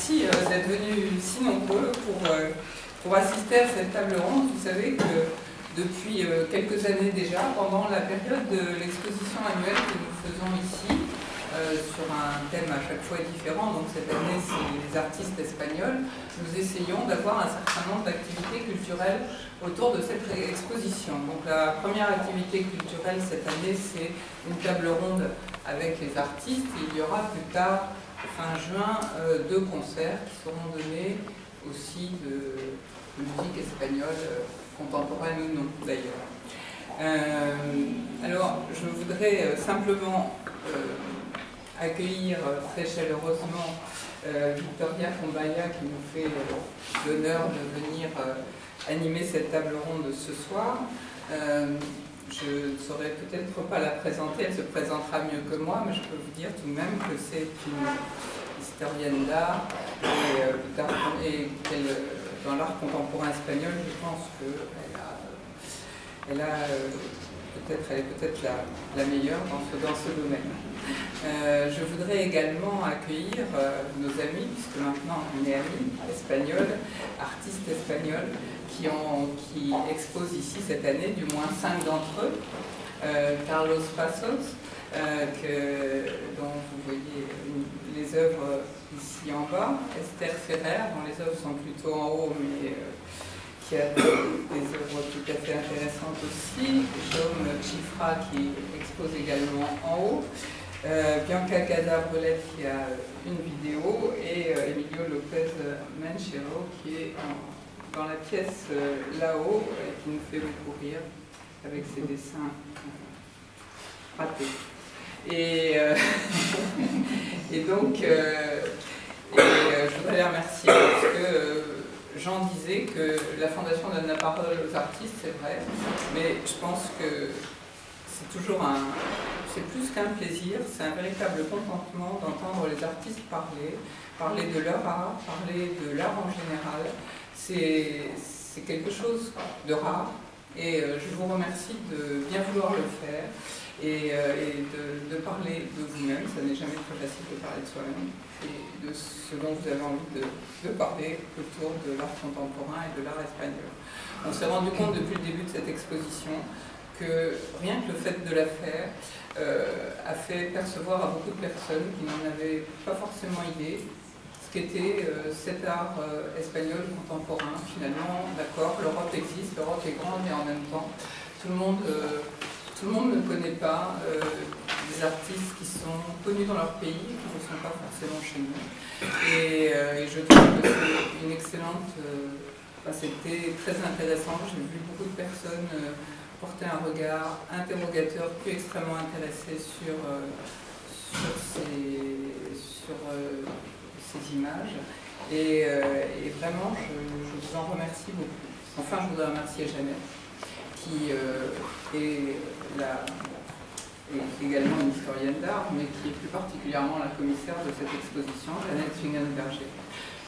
merci d'être venus si nombreux pour assister à cette table ronde. Vous savez que depuis quelques années déjà, pendant la période de l'exposition annuelle que nous faisons ici, sur un thème à chaque fois différent, donc cette année c'est les artistes espagnols, nous essayons d'avoir un certain nombre d'activités culturelles autour de cette exposition. Donc la première activité culturelle cette année c'est une table ronde avec les artistes. Il y aura plus tard, fin juin, 2 concerts qui seront donnés aussi de musique espagnole contemporaine ou non d'ailleurs. Alors je voudrais simplement accueillir très chaleureusement Victoria Combaya qui nous fait l'honneur de venir animer cette table ronde ce soir. Je ne saurais peut-être pas la présenter, elle se présentera mieux que moi, mais je peux vous dire tout de même que c'est une historienne d'art et dans l'art contemporain espagnol, je pense qu'elle est peut-être la meilleure dans ce domaine. Je voudrais également accueillir nos amis, puisque maintenant on est amis espagnols, artistes espagnols, qui exposent ici cette année, du moins 5 d'entre eux. Carlos Passos, dont vous voyez les œuvres ici en bas, Esther Ferrer, dont les œuvres sont plutôt en haut, mais qui a des œuvres tout à fait intéressantes aussi, Jaume Chifra qui expose également en haut, Bianca Casabrelette qui a une vidéo, et Emilio Lopez Menchero qui est dans la pièce là-haut et qui nous fait beaucoup rire avec ses dessins ratés. Et donc, je voudrais les remercier parce que Jean disait que la Fondation donne la parole aux artistes, c'est vrai, mais je pense que c'est toujours c'est plus qu'un plaisir, c'est un véritable contentement d'entendre les artistes parler de leur art, parler de l'art en général. C'est quelque chose de rare et je vous remercie de bien vouloir le faire et de parler de vous-même. Ça n'est jamais très facile de parler de soi-même et de ce dont vous avez envie de parler autour de l'art contemporain et de l'art espagnol. On s'est rendu compte depuis le début de cette exposition que rien que le fait de la faire a fait percevoir à beaucoup de personnes qui n'en avaient pas forcément idée ce qu'était cet art espagnol contemporain. Finalement, d'accord, l'Europe existe, l'Europe est grande et en même temps, tout le monde ne connaît pas des artistes qui sont connus dans leur pays, qui ne sont pas forcément chez nous. Et je trouve que c'est une excellente... c'était très intéressant, j'ai vu beaucoup de personnes porter un regard interrogateur, puis extrêmement intéressé sur ces images. Et vraiment, je vous en remercie beaucoup. Enfin, je voudrais remercier Jeannette, qui est également une historienne d'art, mais qui est plus particulièrement la commissaire de cette exposition, Jeannette Fingenberger.